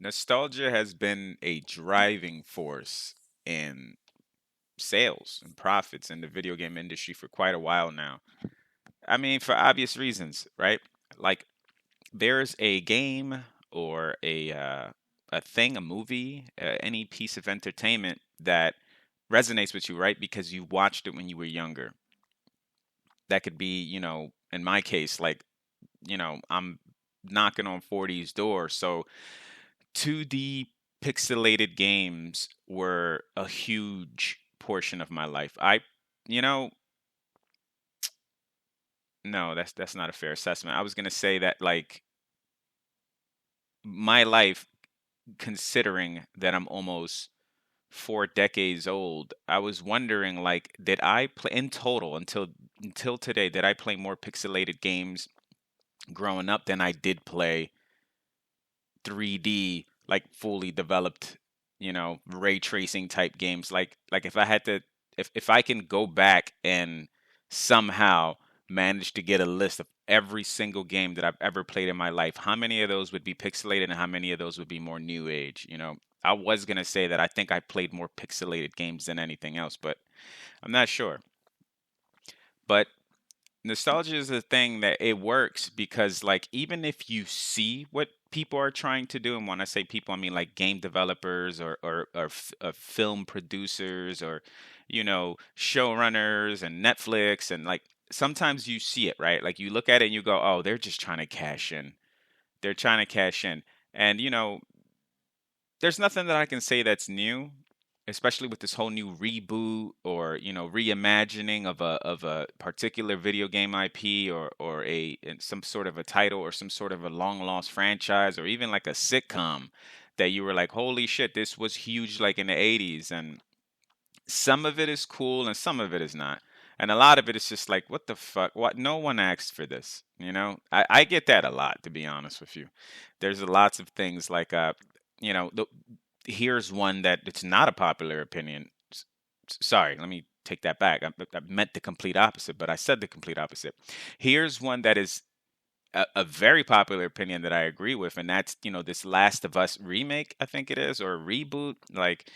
Nostalgia has been a driving force in sales and profits in the video game industry for quite a while now. I mean, for obvious reasons, right? Like there's a game or a thing, a movie, any piece of entertainment that resonates with you, right? Because you watched it when you were younger. That could be, in my case, like, I'm knocking on 40's door, so 2D pixelated games were a huge portion of my life. You know, no, that's not a fair assessment. I was gonna say that like my life, considering that I'm almost 4 decades old, I was wondering like, did I play in total until today? Did I play more pixelated games growing up than I did play 3D, like fully developed, ray tracing type games? Like if I had to, if I can go back and somehow manage to get a list of every single game that I've ever played in my life, how many of those would be pixelated and how many of those would be more new age? I was gonna say that I think I played more pixelated games than anything else, but I'm not sure. But nostalgia is a thing that it works because like even if you see what people are trying to do, and when I say people I mean like game developers or film producers or showrunners and Netflix, and like sometimes you see it, right? Like you look at it and you go, oh, they're just trying to cash in. They're trying to cash in. And there's nothing that I can say that's new, especially with this whole new reboot or reimagining of a particular video game IP or some sort of a title or some sort of a long lost franchise or even like a sitcom that you were like, holy shit, this was huge like in the 80s. And some of it is cool and some of it is not. And a lot of it is just like, what the fuck? What? No one asked for this. I get that a lot, to be honest with you. There's lots of things like, you know, the, here's one that it's not a popular opinion. Sorry, let me take that back. I meant the complete opposite, but I said the complete opposite. Here's one that is a very popular opinion that I agree with, and that's, this Last of Us remake, I think it is, or reboot. Like,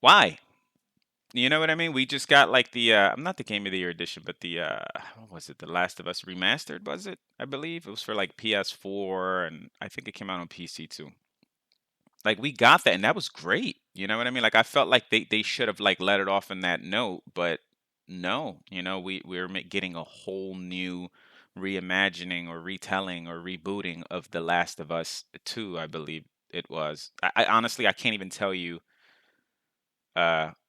why? You know what I mean? We just got like the not the Game of the Year edition, but the what was it? The Last of Us remastered, was it? I believe it was for like PS4, and I think it came out on PC too. Like we got that, and that was great. You know what I mean? Like I felt like they should have like let it off in that note, but no. We're getting a whole new reimagining or retelling or rebooting of The Last of Us 2, I believe it was. I honestly I can't even tell you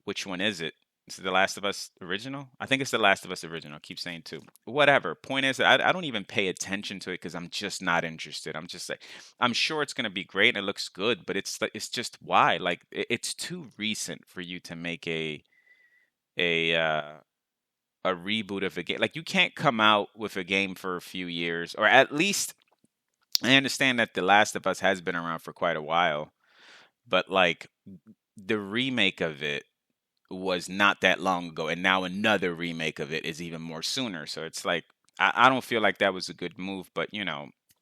which one is it? Is it The Last of Us original? I think it's The Last of Us original. I keep saying two. Whatever. Point is, I don't even pay attention to it because I'm just not interested. I'm just like, I'm sure it's gonna be great and it looks good, but it's just why? Like, it's too recent for you to make a uh, a reboot of a game. Like, you can't come out with a game for a few years, or at least I understand that The Last of Us has been around for quite a while, but like the remake of it was not that long ago, and now another remake of it is even more sooner. So it's like I don't feel like that was a good move, but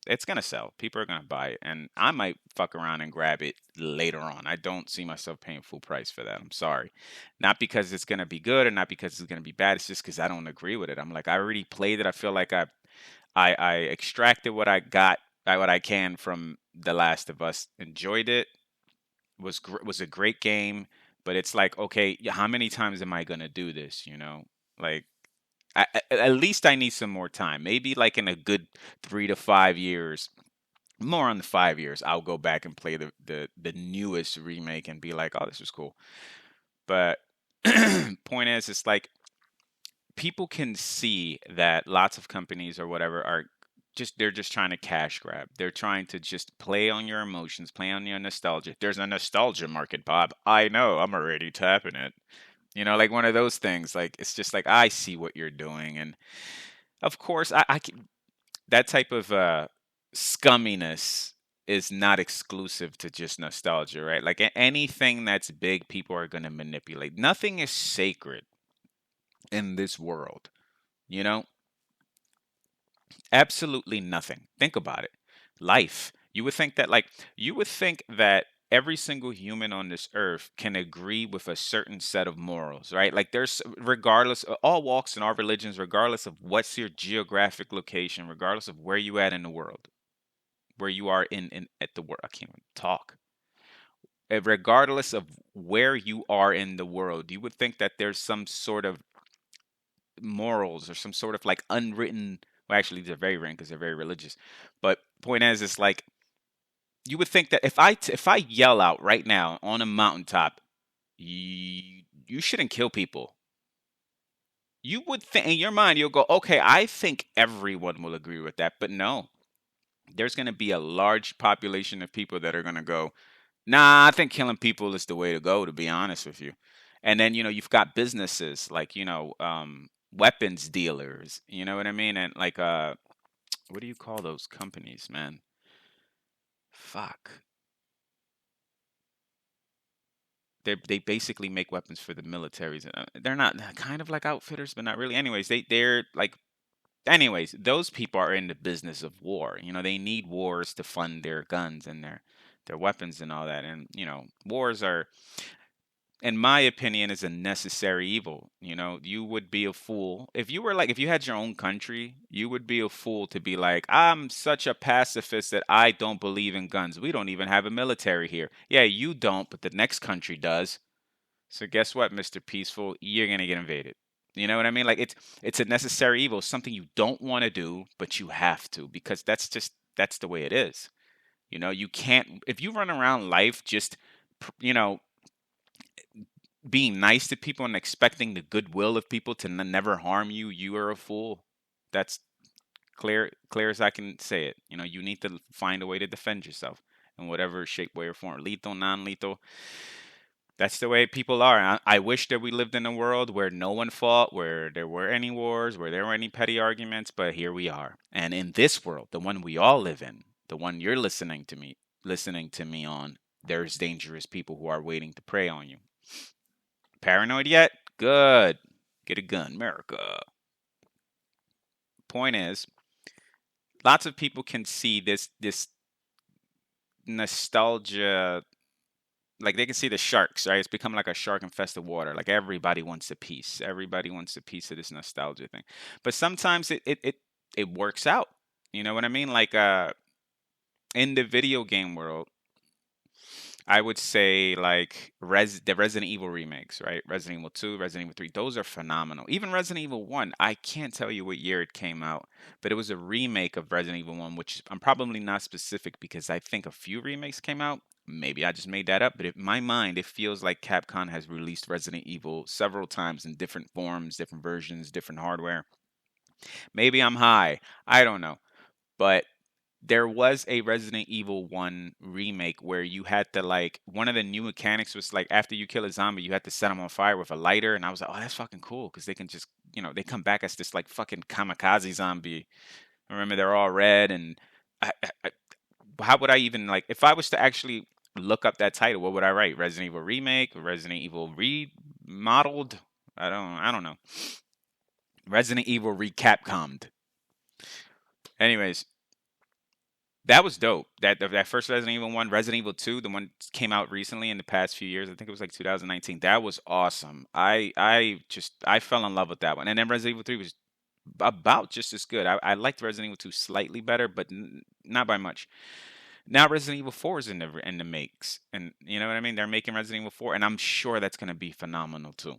it's gonna sell. People are gonna buy it, and I might fuck around and grab it later on. I don't see myself paying full price for that. I'm sorry, not because it's gonna be good or not because it's gonna be bad. It's just because I don't agree with it. I'm like, I already played it. I feel like I extracted what I got, what I can from The Last of Us. Enjoyed it. Was a great game, but it's like, okay, how many times am I gonna do this? Like at least I need some more time. Maybe like in a good 3 to 5 years, more on the 5 years, I'll go back and play the newest remake and be like, oh, this was cool. But point is, it's like people can see that lots of companies or whatever are they're just trying to cash grab. They're trying to just play on your emotions, play on your nostalgia. There's a nostalgia market, Bob. I know. I'm already tapping it. Like one of those things. Like it's just like I see what you're doing, and of course, that type of scumminess is not exclusive to just nostalgia, right? Like anything that's big, people are going to manipulate. Nothing is sacred in this world. You know, absolutely nothing. Think about it. Life. You would think that, like, you would think that every single human on this earth can agree with a certain set of morals, right? Like, there's, regardless of all walks and all religions, regardless of what's your geographic location, regardless of where you at in the world, where you are in at the world. I can't even talk. Regardless of where you are in the world, you would think that there's some sort of morals or some sort of like unwritten. Well, actually, these are very written because they're very religious. But point is, it's like you would think that if I yell out right now on a mountaintop, you shouldn't kill people. You would think in your mind, you'll go, okay, I think everyone will agree with that, but no, there's going to be a large population of people that are going to go, nah, I think killing people is the way to go, to be honest with you. And then, you've got businesses like, weapons dealers, you know what I mean? And like, what do you call those companies, man? Fuck. They basically make weapons for the militaries. They're not kind of like outfitters, but not really. Anyways, they're like, anyways, those people are in the business of war. They need wars to fund their guns and their weapons and all that. And wars are, in my opinion, is a necessary evil. You would be a fool if you had your own country. You would be a fool to be like, I'm such a pacifist that I don't believe in guns. We don't even have a military here. Yeah, you don't, but the next country does. So guess what, Mister Peaceful? You're gonna get invaded. You know what I mean? Like, it's a necessary evil, something you don't want to do, but you have to, because that's the way it is. You can't, if you run around life just, you know being nice to people and expecting the goodwill of people to never harm you, you are a fool. That's clear as I can say it. You need to find a way to defend yourself in whatever shape, way, or form, lethal, non-lethal. That's the way people are. I wish that we lived in a world where no one fought, where there were any wars, where there were any petty arguments, but here we are. And in this world, the one we all live in, the one you're listening to me on, there's dangerous people who are waiting to prey on you. Paranoid yet? Good. Get a gun, America. Point is, lots of people can see this nostalgia. Like, they can see the sharks, right? It's become like a shark infested water. Like, everybody wants a piece. Everybody wants a piece of this nostalgia thing. But sometimes it works out. You know what I mean? Like, in the video game world, I would say, like, the Resident Evil remakes, right? Resident Evil 2, Resident Evil 3, those are phenomenal. Even Resident Evil 1, I can't tell you what year it came out, but it was a remake of Resident Evil 1, which I'm probably not specific because I think a few remakes came out. Maybe I just made that up, but in my mind, it feels like Capcom has released Resident Evil several times in different forms, different versions, different hardware. Maybe I'm high. I don't know. But there was a Resident Evil 1 remake where you had to, like, one of the new mechanics was like, after you kill a zombie, you had to set them on fire with a lighter. And I was like, oh, that's fucking cool, because they can just, they come back as this like fucking kamikaze zombie. Remember, they're all red. And how would I even, like, if I was to actually look up that title, what would I write? Resident Evil remake, Resident Evil remodeled? I don't know. Resident Evil recapcomed. Anyways, that was dope. That first Resident Evil 1, Resident Evil 2, the one came out recently in the past few years. I think it was like 2019. That was awesome. I fell in love with that one. And then Resident Evil 3 was about just as good. I liked Resident Evil 2 slightly better, but not by much. Now Resident Evil 4 is in the makes. And you know what I mean? They're making Resident Evil 4, and I'm sure that's going to be phenomenal too.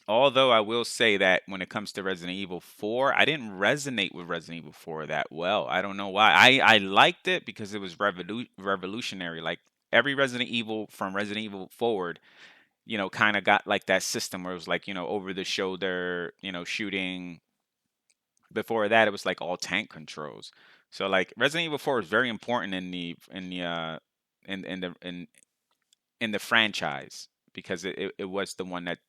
Although I will say that when it comes to Resident Evil 4, I didn't resonate with Resident Evil 4 that well. I don't know why. I liked it because it was revolutionary. Like, every Resident Evil from Resident Evil forward, kind of got like that system where it was like, over the shoulder, shooting. Before that, it was like all tank controls. So, like, Resident Evil 4 is very important in the franchise, because it was the one that,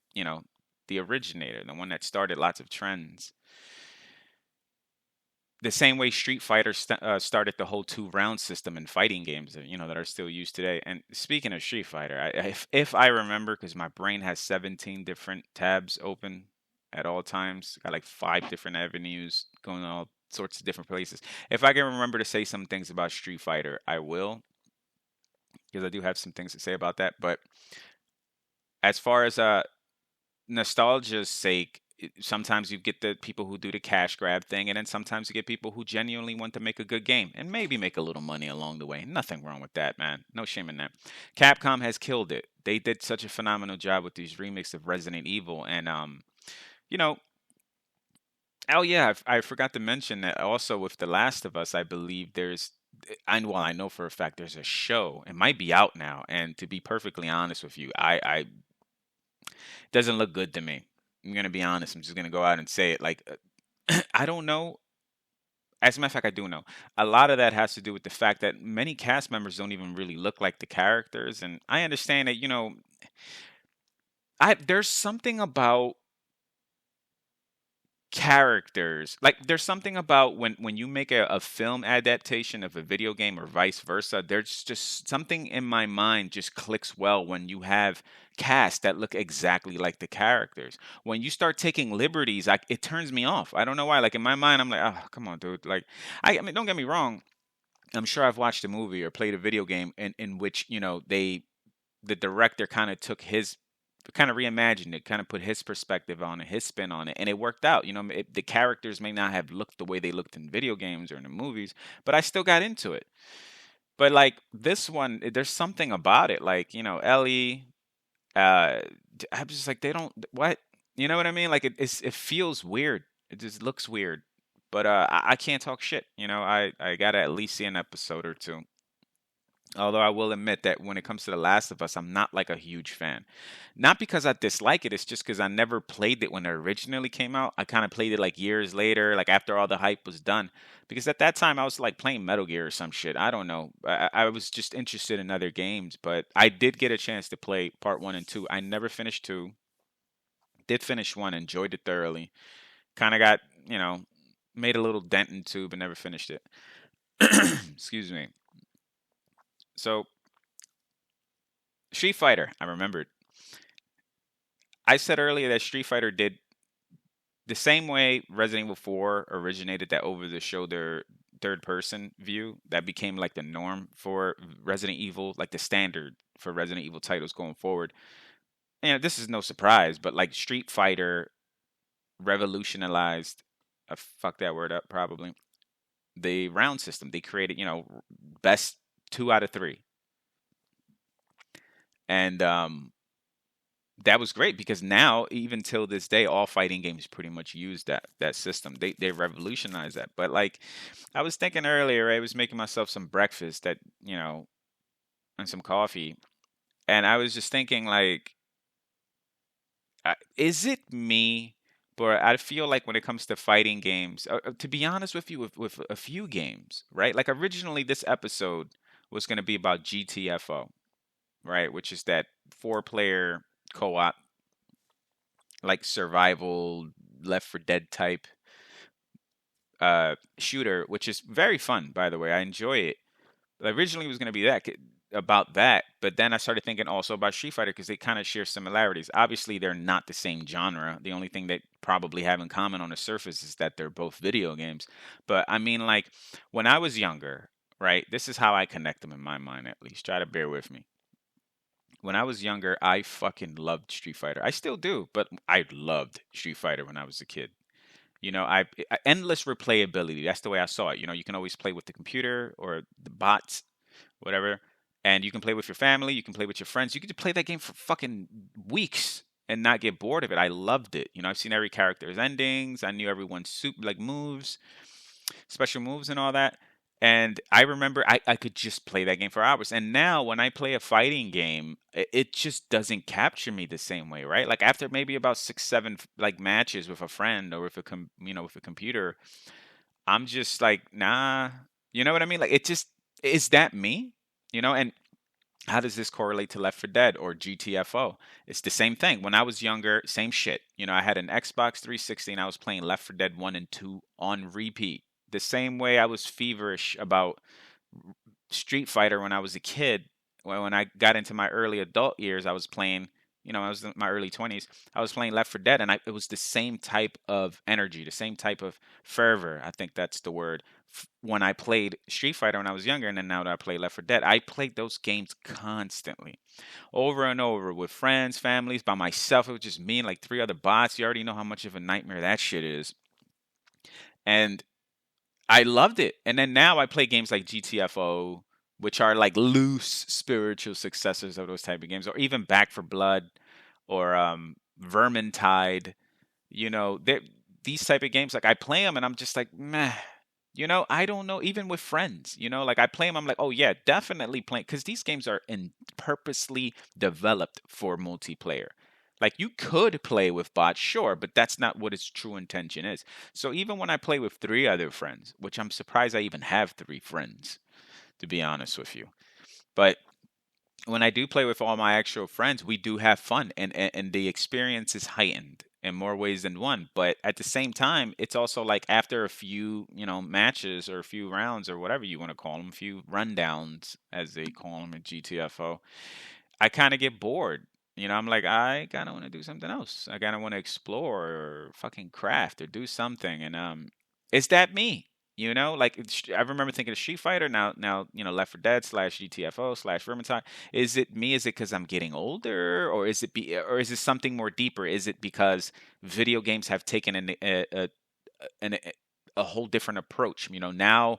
the originator, the one that started lots of trends. The same way Street Fighter started the whole two-round system in fighting games that, that are still used today. And speaking of Street Fighter, if I remember, because my brain has 17 different tabs open at all times, got like 5 different avenues going all sorts of different places. If I can remember to say some things about Street Fighter, I will, because I do have some things to say about that. But as far as nostalgia's sake, sometimes you get the people who do the cash grab thing, and then sometimes you get people who genuinely want to make a good game and maybe make a little money along the way. Nothing wrong with that, man. No shame in that. Capcom has killed it. They did such a phenomenal job with these remakes of Resident Evil, and you know, oh yeah, I forgot to mention that also with The Last of Us, I believe there's. I know for a fact there's a show. It might be out now, and to be perfectly honest with you, I doesn't look good to me. I'm gonna be honest. I'm just gonna go out and say it. Like, I don't know. As a matter of fact, I do know. A lot of that has to do with the fact that many cast members don't even really look like the characters, and I understand that. I there's something about characters. Like, there's something about when you make a film adaptation of a video game or vice versa, there's just something in my mind just clicks well when you have casts that look exactly like the characters. When you start taking liberties, it turns me off. I don't know why. Like, in my mind, I'm like, oh, come on, dude. Like, I mean, don't get me wrong. I'm sure I've watched a movie or played a video game in which, the director kind of took his kind of reimagined it, kind of put his perspective on it, his spin on it, and it worked out. The characters may not have looked the way they looked in video games or in the movies, but I still got into it. But like this one, there's something about it. Like, Ellie, uh, I'm just like, they don't what, you know what I mean? Like, it feels weird. It just looks weird. But I can't talk shit. I gotta at least see an episode or two. Although I will admit that when it comes to The Last of Us, I'm not like a huge fan. Not because I dislike it, it's just because I never played it when it originally came out. I kind of played it like years later, like after all the hype was done. Because at that time I was like playing Metal Gear or some shit. I don't know. I was just interested in other games, but I did get a chance to play part one and two. I never finished two. Did finish one, enjoyed it thoroughly. Kind of got, made a little dent in two, but never finished it. Excuse me. So Street Fighter, I remembered. I said earlier that Street Fighter did the same way Resident Evil 4 originated that over the shoulder third person view that became like the norm for Resident Evil, like the standard for Resident Evil titles going forward. And this is no surprise, but like Street Fighter revolutionized, I fucked that word up probably, the round system. They created, best two out of three. And that was great because now, even till this day, all fighting games pretty much use that system. They revolutionized that. But like I was thinking earlier, I was making myself some breakfast and some coffee, and I was just thinking like, is it me? But I feel like when it comes to fighting games, to be honest with you, with a few games, right? Like originally, this episode was going to be about GTFO, right? Which is that four-player co-op, like survival, Left for Dead type shooter, which is very fun, by the way. I enjoy it. Originally, it was going to be about that, but then I started thinking also about Street Fighter because they kind of share similarities. Obviously, they're not the same genre. The only thing they probably have in common on the surface is that they're both video games. But I mean, like when I was younger, right? This is how I connect them in my mind, at least. Try to bear with me. When I was younger, I fucking loved Street Fighter. I still do, but I loved Street Fighter when I was a kid. Endless replayability. That's the way I saw it. You can always play with the computer or the bots, whatever, and you can play with your family. You can play with your friends. You could play that game for fucking weeks and not get bored of it. I loved it. I've seen every character's endings. I knew everyone's like moves, special moves, and all that. And I remember I could just play that game for hours. And now when I play a fighting game, it just doesn't capture me the same way, right? Like after maybe about 6, 7 like matches with a friend or with with a computer, I'm just like, nah. You know what I mean? Like it just is that me? And how does this correlate to Left 4 Dead or GTFO? It's the same thing. When I was younger, same shit. I had an Xbox 360 and I was playing Left 4 Dead 1 and 2 on repeat. The same way I was feverish about Street Fighter when I was a kid. When I got into my early adult years, I was playing, I was in my early 20s. I was playing Left 4 Dead, and it was the same type of energy, the same type of fervor. I think that's the word. When I played Street Fighter when I was younger, and then now that I play Left 4 Dead, I played those games constantly, over and over, with friends, families, by myself. It was just me and like three other bots. You already know how much of a nightmare that shit is. And I loved it. And then now I play games like GTFO, which are like loose spiritual successors of those type of games, or even Back for Blood, or Vermintide. These type of games, like I play them and I'm just like, meh. I don't know. Even with friends, like I play them, I'm like, oh yeah, definitely playing, because these games are purposely developed for multiplayer. Like you could play with bots, sure, but that's not what its true intention is. So even when I play with three other friends, which I'm surprised I even have three friends, to be honest with you, but when I do play with all my actual friends, we do have fun, and the experience is heightened in more ways than one. But at the same time, it's also like after a few, matches or a few rounds or whatever you want to call them, a few rundowns as they call them in GTFO, I kind of get bored. I'm like, I kind of want to do something else. I kind of want to explore or fucking craft or do something. And is that me? Like I remember thinking of Street Fighter. Now Left 4 Dead slash GTFO slash Vermintide. Is it me? Is it because I'm getting older, or or is it something more deeper? Is it because video games have taken an, a whole different approach? Now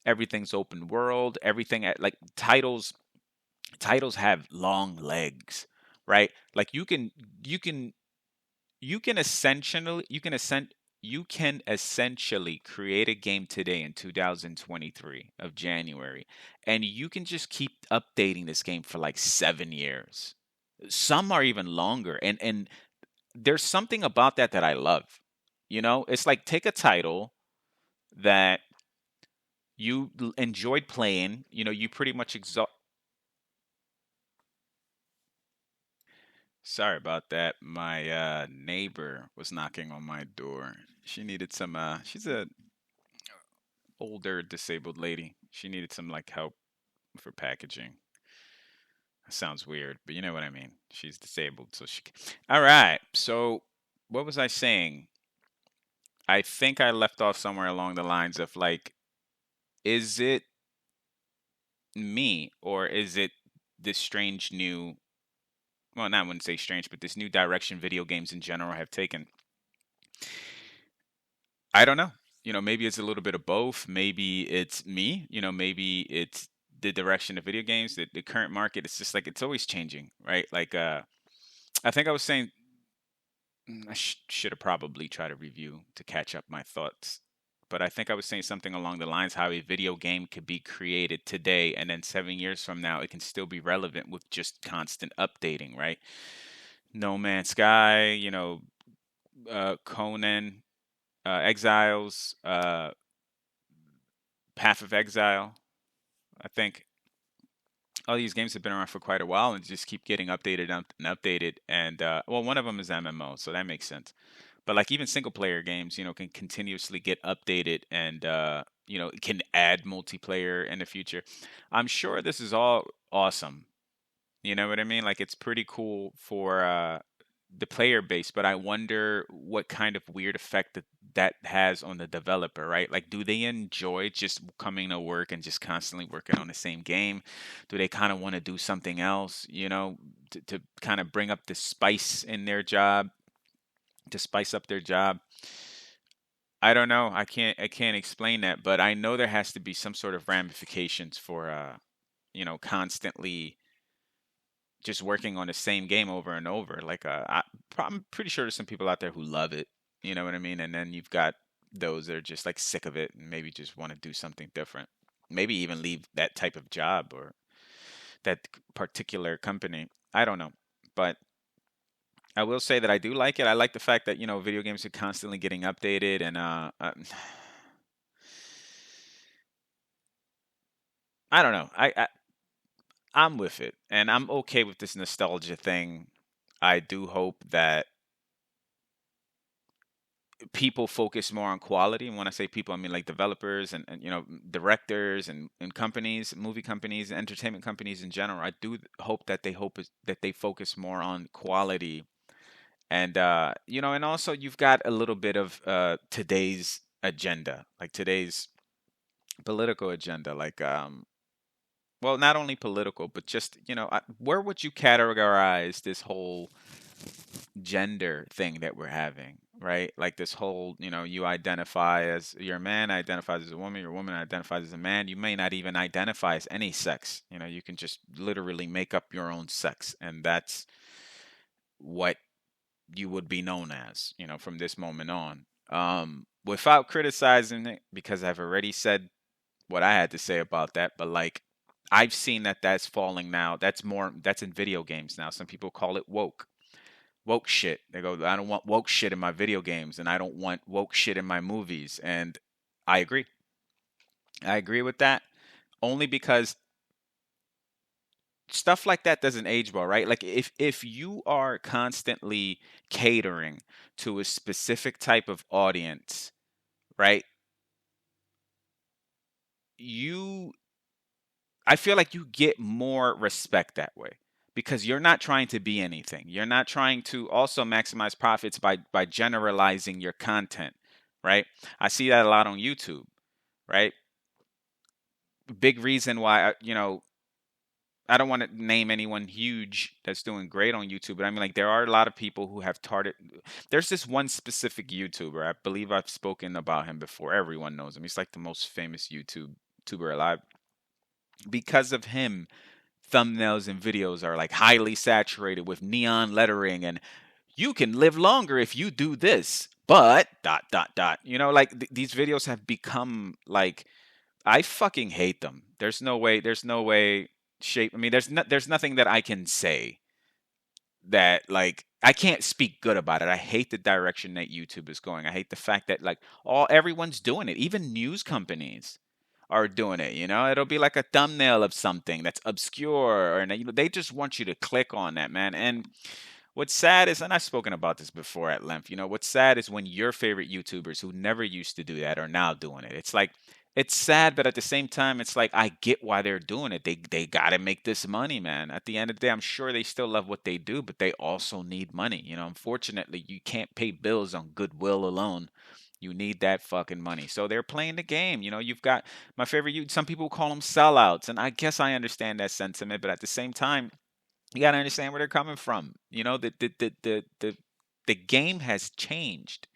everything's open world. Everything like titles have long legs, right? Like you can essentially create a game today in 2023 of January, and you can just keep updating this game for like 7 years. Some are even longer, and there's something about that I love. It's like, take a title that you enjoyed playing. You pretty much exhaust. Sorry about that. My neighbor was knocking on my door. She needed some she's a older disabled lady. She needed some like help for packaging. Sounds weird, but you know what I mean. She's disabled, so she All right. So, what was I saying? I think I left off somewhere along the lines of like, is it me, or is it this strange new, well, not, I wouldn't say strange, but this new direction video games in general have taken? I don't know. Maybe it's a little bit of both. Maybe it's me. Maybe it's the direction of video games. The current market, it's just like it's always changing, right? Like, I think I was saying, I should have probably tried to review to catch up my thoughts. But I think I was saying something along the lines how a video game could be created today, and then 7 years from now, it can still be relevant with just constant updating, right? No Man's Sky, Conan, Exiles, Path of Exile. I think all these games have been around for quite a while and just keep getting updated and updated. And well, one of them is MMO, so that makes sense. But like even single player games, can continuously get updated, and can add multiplayer in the future. I'm sure this is all awesome. You know what I mean? Like it's pretty cool for the player base, but I wonder what kind of weird effect that has on the developer, right? Like, do they enjoy just coming to work and just constantly working on the same game? Do they kind of want to do something else, to kind of bring up the spice in their job, to spice up their job? I don't know. I can't explain that, but I know there has to be some sort of ramifications for constantly just working on the same game over and over. Like, I'm pretty sure there's some people out there who love it. You know what I mean? And then you've got those that are just like sick of it and maybe just want to do something different. Maybe even leave that type of job or that particular company. I don't know. But I will say that I do like it. I like the fact that, video games are constantly getting updated, and I don't know. I'm with it, and I'm okay with this nostalgia thing. I do hope that people focus more on quality. And when I say people, I mean like developers and directors and companies, movie companies, entertainment companies in general. I do hope that that they focus more on quality. And and also you've got a little bit of today's agenda, like today's political agenda, like well, not only political, but just where would you categorize this whole gender thing that we're having, right? Like this whole, you identify as your man identifies as a woman, your woman identifies as a man. You may not even identify as any sex. You can just literally make up your own sex, and that's what you would be known as, from this moment on. Without criticizing it, because I've already said what I had to say about that, but like I've seen that that's falling now. That's in video games now. Some people call it woke shit. They go, I don't want woke shit in my video games, and I don't want woke shit in my movies. And I agree. I agree with that only because stuff like that doesn't age well, right? Like if you are constantly catering to a specific type of audience, right? You I feel like you get more respect that way because you're not trying to be anything. You're not trying to also maximize profits by generalizing your content, right? I see that a lot on YouTube, right? Big reason why I don't want to name anyone huge that's doing great on YouTube, but I mean like there are a lot of people who have targeted. There's this one specific YouTuber. I believe I've spoken about him before. Everyone knows him. He's like the most famous YouTuber alive. Because of him, thumbnails and videos are like highly saturated with neon lettering and you can live longer if you do this. But dot dot dot. Like these videos have become like I fucking hate them. There's no way shape. I mean, there's nothing that I can say that like I can't speak good about it. I hate the direction that YouTube is going. I hate the fact that like all everyone's doing it. Even news companies are doing it. It'll be like a thumbnail of something that's obscure, and they just want you to click on that, man. And what's sad is, and I've spoken about this before at length, what's sad is when your favorite YouTubers who never used to do that are now doing it. It's like, it's sad, but at the same time, it's like, I get why they're doing it. They got to make this money, man. At the end of the day, I'm sure they still love what they do, but they also need money. Unfortunately, you can't pay bills on goodwill alone. You need that fucking money. So they're playing the game. You've got my favorite, some people call them sellouts. And I guess I understand that sentiment, but at the same time, you got to understand where they're coming from. The game has changed,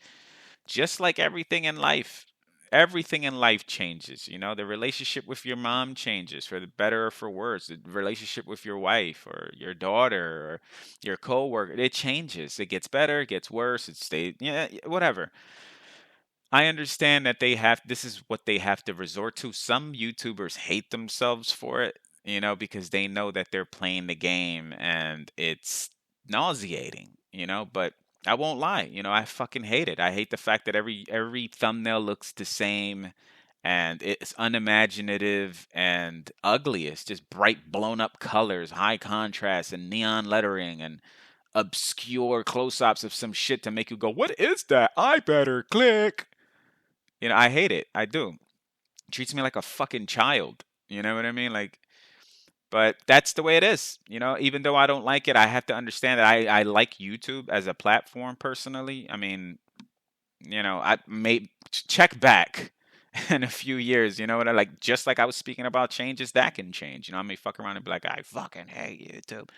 just like everything in life. Everything in life changes. The relationship with your mom changes for the better or for worse. The relationship with your wife or your daughter or your coworker, it changes. It gets better, it gets worse, it stays, yeah, whatever. I understand that this is what they have to resort to. Some YouTubers hate themselves for it, because they know that they're playing the game and it's nauseating, but I won't lie, I fucking hate it. I hate the fact that every thumbnail looks the same and it's unimaginative and ugly. It's just bright blown up colors, high contrast and neon lettering and obscure close-ups of some shit to make you go, "What is that? I better click." I hate it. I do. It treats me like a fucking child. You know what I mean? Like, but that's the way it is. Even though I don't like it, I have to understand that I like YouTube as a platform personally. I mean, I may check back in a few years. You know what I like? Just like I was speaking about changes, that can change. I may fuck around and be like, I fucking hate YouTube.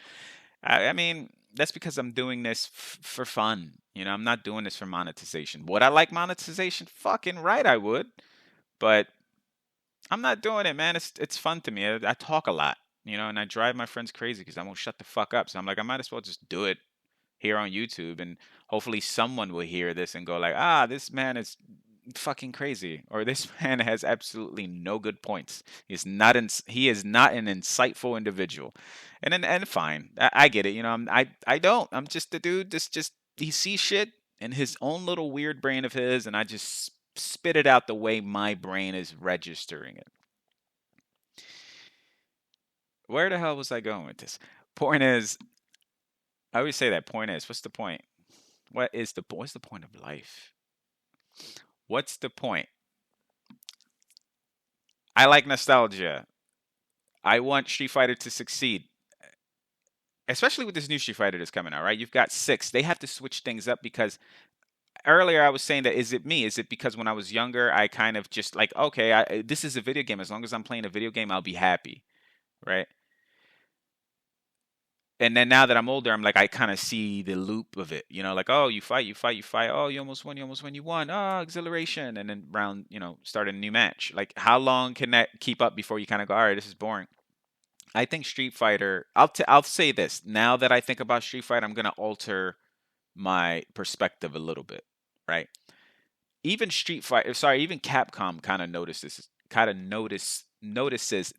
I mean, that's because I'm doing this for fun. I'm not doing this for monetization. Would I like monetization? Fucking right, I would. But I'm not doing it, man. It's fun to me. I talk a lot, and I drive my friends crazy because I won't shut the fuck up. So I'm like, I might as well just do it here on YouTube, and hopefully someone will hear this and go like, ah, this man is fucking crazy, or this man has absolutely no good points. He is not an insightful individual, and fine, I get it. I don't. I'm just a dude. Just he sees shit in his own little weird brain of his, and I just spit it out the way my brain is registering it. Where the hell was I going with this? Point is, I always say that point is, what's the point? What's the point of life? What's the point? I like nostalgia. I want Street Fighter to succeed, especially with this new Street Fighter that's coming out, right? You've got six. They have to switch things up because earlier I was saying that is it me? Is it because when I was younger I kind of just like okay, this is a video game. As long as I'm playing a video game, I'll be happy, right? And then now that I'm older, I'm like I kind of see the loop of it, like oh you fight, you fight, you fight, oh you almost won, you almost won, you won, oh exhilaration, and then round, start a new match. Like how long can that keep up before you kind of go, all right, this is boring. I think Street Fighter. I'll say this. Now that I think about Street Fighter, I'm gonna alter my perspective a little bit, right? Even Street Fighter, sorry, even Capcom kind of notices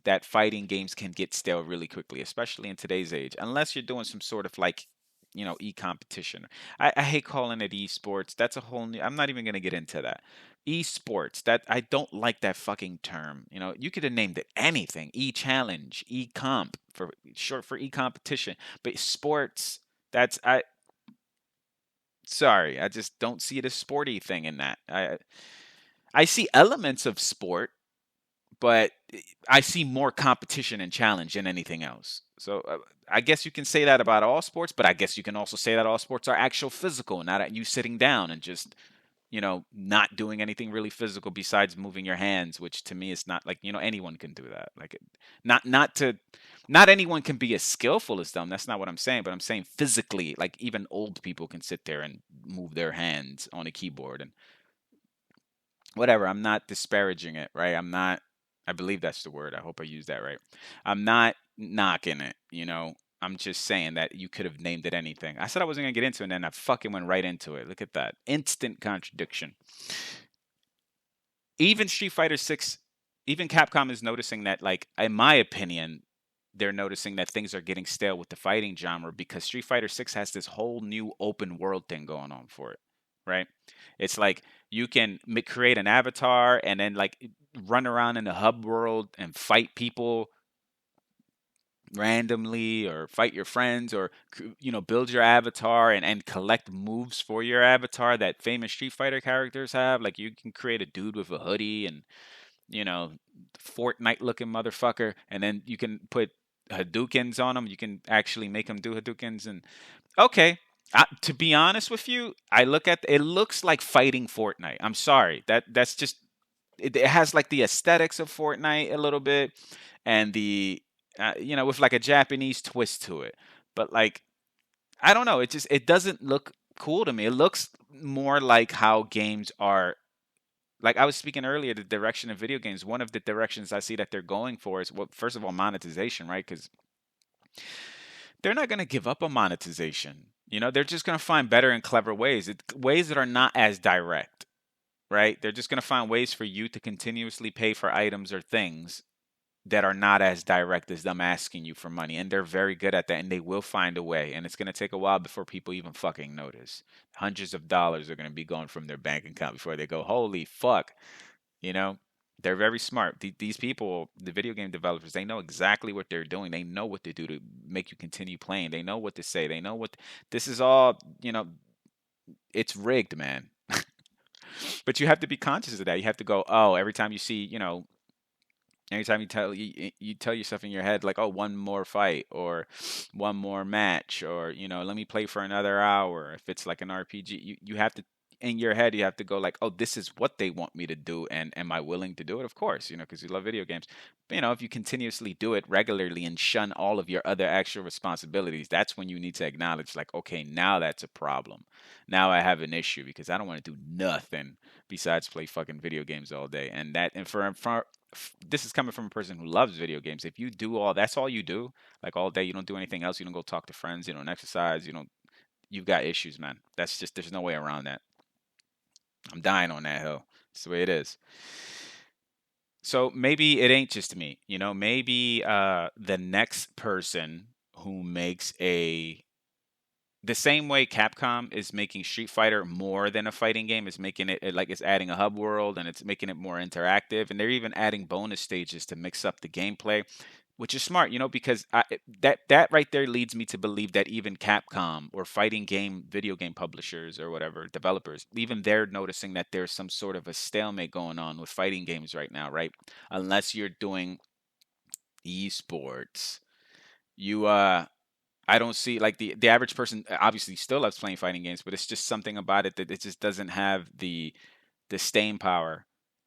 that fighting games can get stale really quickly, especially in today's age, unless you're doing some sort of like, e-competition. I hate calling it esports. That's a whole new. I'm not even gonna get into that. Esports. That I don't like that fucking term. You could have named it anything. E-challenge, e-comp for short for e-competition. But sports. That's I. Sorry, I just don't see the sporty thing in that. I see elements of sport, but I see more competition and challenge than anything else. So I guess you can say that about all sports, but I guess you can also say that all sports are actual physical, not at you sitting down and just not doing anything really physical besides moving your hands, which to me is not like, anyone can do that. Like, not anyone can be as skillful as them. That's not what I'm saying, but I'm saying physically, like even old people can sit there and move their hands on a keyboard and whatever. I'm not disparaging it, right? I believe that's the word. I hope I use that right. I'm not knocking it. I'm just saying that you could have named it anything. I said I wasn't gonna get into it, and then I fucking went right into it. Look at that instant contradiction. Even Street Fighter Six, even Capcom is noticing that. Like, in my opinion, they're noticing that things are getting stale with the fighting genre because Street Fighter Six has this whole new open world thing going on for it, right? It's like you can create an avatar and then like run around in the hub world and fight people randomly or fight your friends or build your avatar and collect moves for your avatar that famous Street Fighter characters have. Like you can create a dude with a hoodie and you know Fortnite looking motherfucker, and then you can put Hadoukens on him. You can actually make him do Hadoukens. And okay, to be honest with you, I look at it looks like fighting Fortnite. I'm sorry, that's just it has like the aesthetics of Fortnite a little bit, and the with like a Japanese twist to it. But like I don't know, it doesn't look cool to me. It looks more like how games are. Like I was speaking earlier, the direction of video games. One of the directions I see that they're going for is, well, first of all, monetization, right? Because they're not going to give up on monetization. They're just going to find better and clever ways, ways that are not as direct, right? They're just going to find ways for you to continuously pay for items or things that are not as direct as them asking you for money. And they're very good at that, and they will find a way. And it's going to take a while before people even fucking notice. Hundreds of dollars are going to be going from their bank account before they go, holy fuck. You know, they're very smart. These people, the video game developers, they know exactly what they're doing. They know what to do to make you continue playing. They know what to say. They know what this is all, it's rigged, man. But you have to be conscious of that. You have to go, oh, every time you see, anytime you tell yourself in your head like, oh, one more fight or one more match or let me play for another hour. If it's like an RPG, you have to in your head you have to go like, oh, this is what they want me to do, and am I willing to do it? Of course, because you love video games. But if you continuously do it regularly and shun all of your other actual responsibilities, that's when you need to acknowledge like, okay, now that's a problem. Now I have an issue because I don't want to do nothing besides play fucking video games all day. And for this is coming from a person who loves video games. If you do that's all you do, like all day, you don't do anything else. You don't go talk to friends. You don't exercise. You've got issues, man. That's just, there's no way around that. I'm dying on that hill. It's the way it is. So maybe it ain't just me. Maybe the next person who makes the same way Capcom is making Street Fighter more than a fighting game, is making it like it's adding a hub world and it's making it more interactive, and they're even adding bonus stages to mix up the gameplay. which is smart, because that right there leads me to believe that even Capcom or fighting game video game publishers or whatever developers, even they're noticing that there's some sort of a stalemate going on with fighting games right now, right? Unless you're doing esports, you I don't see like the average person obviously still loves playing fighting games, but it's just something about it that it just doesn't have the staying power,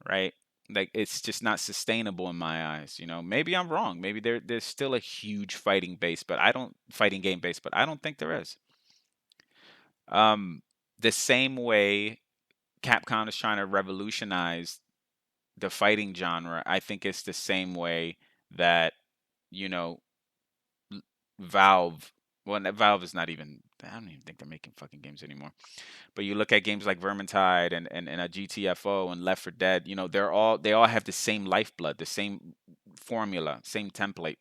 right? Like it's just not sustainable in my eyes. Maybe I'm wrong. Maybe there's still a huge fighting game base, but I don't think there is. Um, the same way Capcom is trying to revolutionize the fighting genre, I think it's the same way that you know Valve. Well, Valve is not even. I don't even think they're making fucking games anymore. But you look at games like Vermintide and a GTFO and Left 4 Dead, they all have the same lifeblood, the same formula, same template.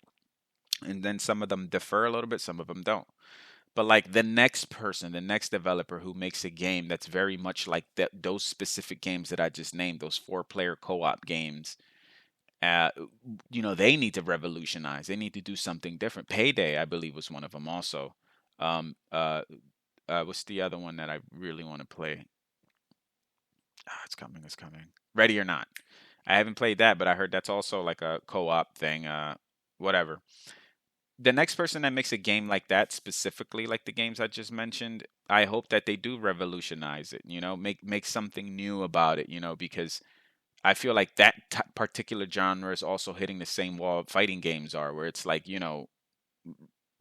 And then some of them differ a little bit, some of them don't. But like the next person, the next developer who makes a game that's very much like those specific games that I just named, those four-player co-op games, uh, they need to revolutionize. They need to do something different. Payday, I believe, was one of them also. Um, uh, what's the other one that I really want to play? It's coming. It's coming. Ready or Not. I haven't played that, but I heard that's also like a co-op thing. Whatever. The next person that makes a game like that, specifically like the games I just mentioned, I hope that they do revolutionize it. Make something new about it. Because I feel like that particular genre is also hitting the same wall fighting games are, where it's like,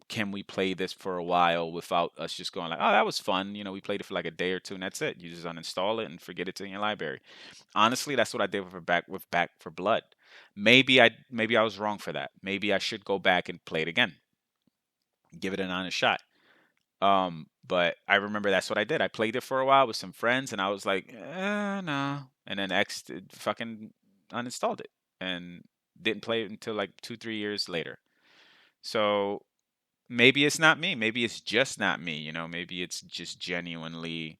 can we play this for a while without us just going like, oh, that was fun. We played it for like a day or two and that's it. You just uninstall it and forget it's in your library. Honestly, that's what I did with Back for Blood. Maybe I was wrong for that. Maybe I should go back and play it again, give it an honest shot. But I remember that's what I did. I played it for a while with some friends, and I was like, no. And then X fucking uninstalled it and didn't play it until like 2, 3 years later. So maybe it's not me. Maybe it's just not me. Maybe it's just genuinely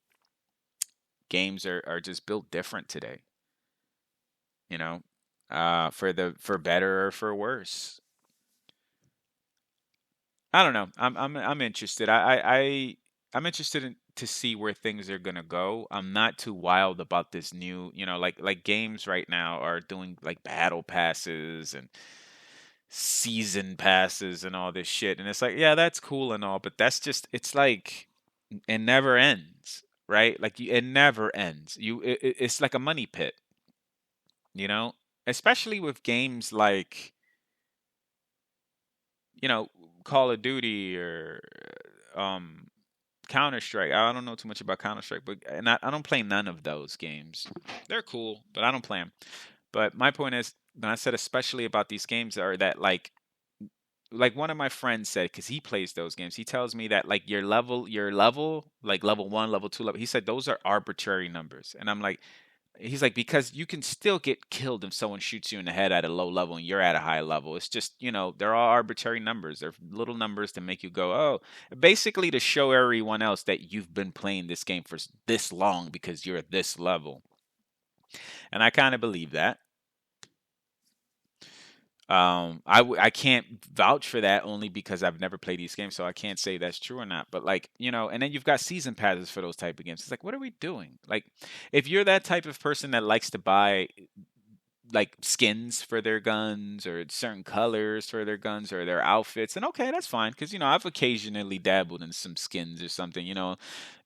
games are just built different today. You know, for better or for worse. I don't know. I'm interested. I'm interested in to see where things are gonna go. I'm not too wild about this new, like games right now are doing like battle passes and season passes and all this shit. And it's like, yeah, that's cool and all, but it's like it never ends, right? Like it never ends. It's like a money pit, you know? Especially with games like, you know, Call of Duty or um Counter Strike. I don't know too much about Counter Strike, but and I don't play none of those games. They're cool, but I don't play them. But my point is, when I said especially about these games, are that like one of my friends said, because he plays those games, he tells me that like your level, like level one, level two, level. He said those are arbitrary numbers, and I'm like, he's like, because you can still get killed if someone shoots you in the head at a low level and you're at a high level. It's just, they're all arbitrary numbers. They're little numbers to make you go, oh, basically to show everyone else that you've been playing this game for this long because you're at this level. And I kind of believe that. I can't vouch for that only because I've never played these games, so I can't say that's true or not. But like, and then you've got season passes for those type of games. It's like, what are we doing? Like, if you're that type of person that likes to buy like skins for their guns or certain colors for their guns or their outfits, and okay, that's fine because I've occasionally dabbled in some skins or something.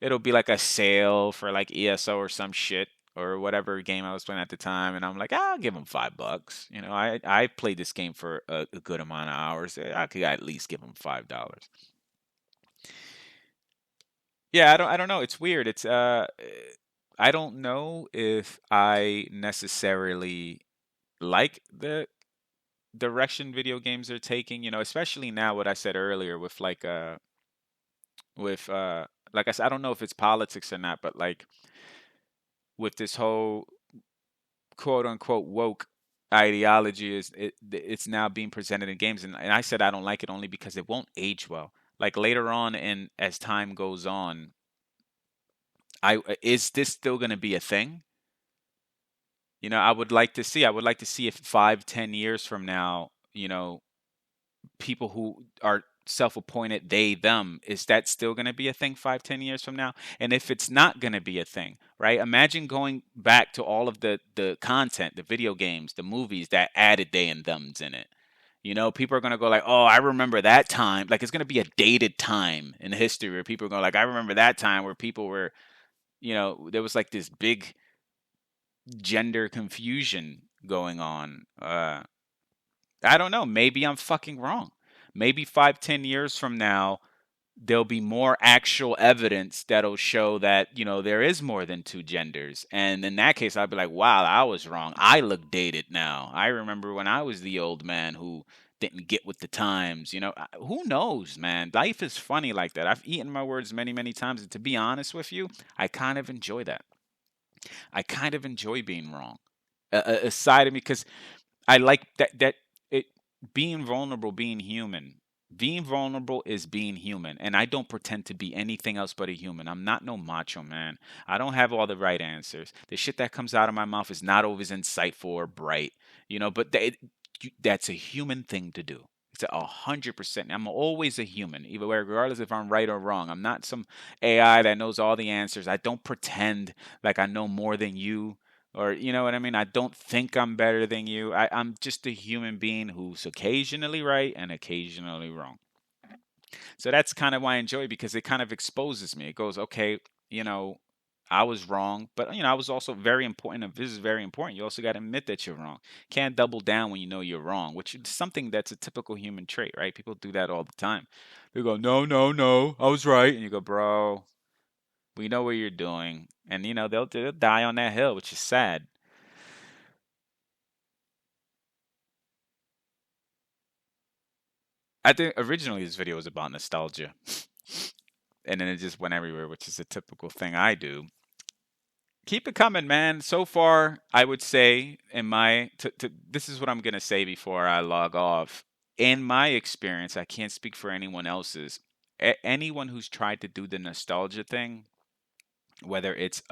It'll be like a sale for like ESO or some shit or whatever game I was playing at the time, and I'm like, I'll give them $5. I played this game for a good amount of hours. I could at least give them $5. Yeah, I don't know. It's weird. I don't know if I necessarily like the direction video games are taking, especially now what I said earlier with like I said, I don't know if it's politics or not, but like with this whole quote unquote woke ideology it's now being presented in games, and I said I don't like it only because it won't age well. Like later on and as time goes on, I is this still going to be a thing? I would like to see if 5, 10 years from now, people who are self-appointed they them, is that still going to be a thing 5, 10 years from now? And if it's not going to be a thing, right, imagine going back to all of the content, the video games, the movies that added they and thems in it. People are going to go like, oh, I remember that time. Like, it's going to be a dated time in history where people are going like, I remember that time where people were, there was like this big gender confusion going on. I don't know. Maybe I'm fucking wrong. Maybe 5, 10 years from now, there'll be more actual evidence that'll show that, there is more than two genders. And in that case, I'll be like, wow, I was wrong. I look dated now. I remember when I was the old man who didn't get with the times. Who knows, man? Life is funny like that. I've eaten my words many, many times. And to be honest with you, I kind of enjoy that. I kind of enjoy being wrong. A side of me, because I like that it being vulnerable, being human. Being vulnerable is being human, and I don't pretend to be anything else but a human. I'm not no macho man. I don't have all the right answers. The shit that comes out of my mouth is not always insightful or bright, but that's a human thing to do. It's 100%. I'm always a human, even regardless if I'm right or wrong. I'm not some AI that knows all the answers. I don't pretend like I know more than you, or you know what I mean. I don't think I'm better than you. I'm just a human being who's occasionally right and occasionally wrong. So that's kind of why I enjoy it, because it kind of exposes me. It goes, okay, you know, I was wrong, but I was also very important. If this is very important, you also got to admit that you're wrong. Can't double down when you know you're wrong, which is something that's a typical human trait, right? People do that all the time. They go, no, no, no, I was right, and you go, bro, we know what you're doing, and they'll die on that hill, which is sad. I think originally this video was about nostalgia, and then it just went everywhere, which is a typical thing I do. Keep it coming, man. So far, I would say, this is what I'm gonna say before I log off. In my experience, I can't speak for anyone else's. Anyone who's tried to do the nostalgia thing, whether it's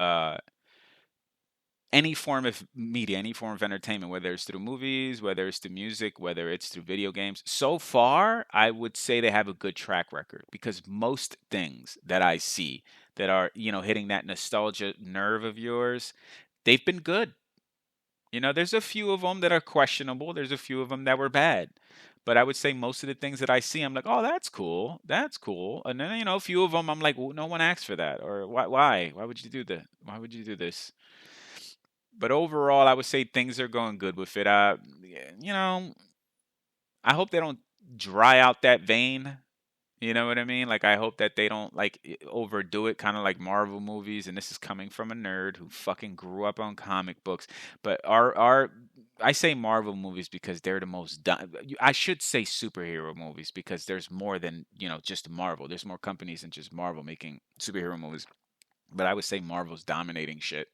any form of media, any form of entertainment, whether it's through movies, whether it's through music, whether it's through video games. So far, I would say they have a good track record, because most things that I see that are, hitting that nostalgia nerve of yours, they've been good. There's a few of them that are questionable, there's a few of them that were bad. But I would say most of the things that I see, I'm like, oh, that's cool. That's cool. And then, a few of them, I'm like, well, no one asked for that. Or why? Why would you do that? Why would you do this? But overall, I would say things are going good with it. You know, I hope they don't dry out that vein. You know what I mean? Like, I hope that they don't like overdo it, kind of like Marvel movies. And this is coming from a nerd who fucking grew up on comic books. But I say Marvel movies because they're the most. I should say superhero movies, because there's more than just Marvel. There's more companies than just Marvel making superhero movies. But I would say Marvel's dominating shit.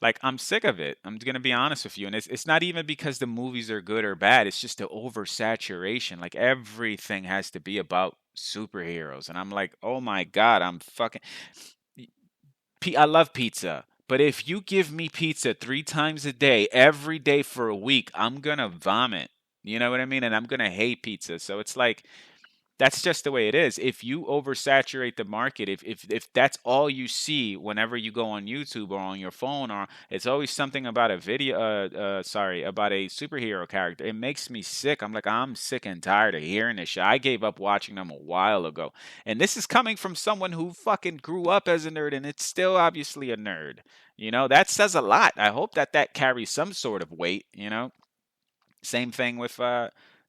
Like, I'm sick of it. I'm gonna be honest with you, and it's not even because the movies are good or bad. It's just the oversaturation. Like, everything has to be about superheroes, and I'm like, oh my god, I'm fucking. I love pizza, but if you give me pizza 3 times a day, every day for a week, I'm gonna vomit. You know what I mean? And I'm gonna hate pizza. So it's like, that's just the way it is. If you oversaturate the market, if that's all you see whenever you go on YouTube or on your phone, or it's always something about a video, sorry, about a superhero character, it makes me sick. I'm like, I'm sick and tired of hearing this shit. I gave up watching them a while ago, and this is coming from someone who fucking grew up as a nerd, and it's still obviously a nerd. That says a lot. I hope that carries some sort of weight. Same thing with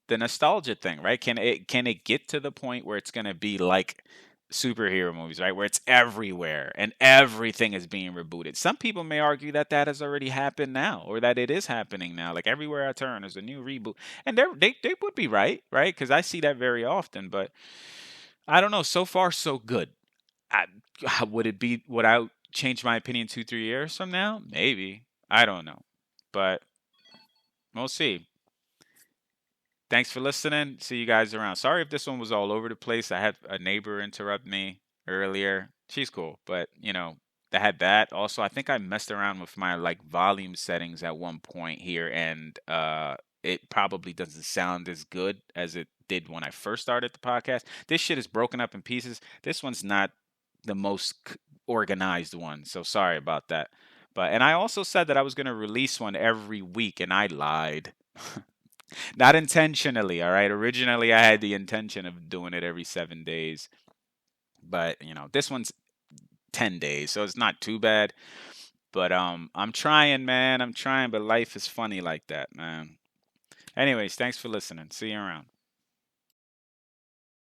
the nostalgia thing, right? Can it get to the point where it's gonna be like superhero movies, right? Where it's everywhere and everything is being rebooted. Some people may argue that has already happened now, or that it is happening now. Like, everywhere I turn, there's a new reboot, and they would be right, right? Because I see that very often. But I don't know. So far, so good. I, would it be? Would I change my opinion 2, 3 years from now? Maybe. I don't know, but we'll see. Thanks for listening. See you guys around. Sorry if this one was all over the place. I had a neighbor interrupt me earlier. She's cool, but I had that. Also, I think I messed around with my like volume settings at one point here, and it probably doesn't sound as good as it did when I first started the podcast. This shit is broken up in pieces. This one's not the most organized one, so sorry about that. But and I also said that I was going to release one every week, and I lied. Not intentionally, all right? Originally, I had the intention of doing it every 7 days, but this one's 10 days, so it's not too bad. But I'm trying, man. I'm trying, but life is funny like that, man. Anyways, thanks for listening. See you around.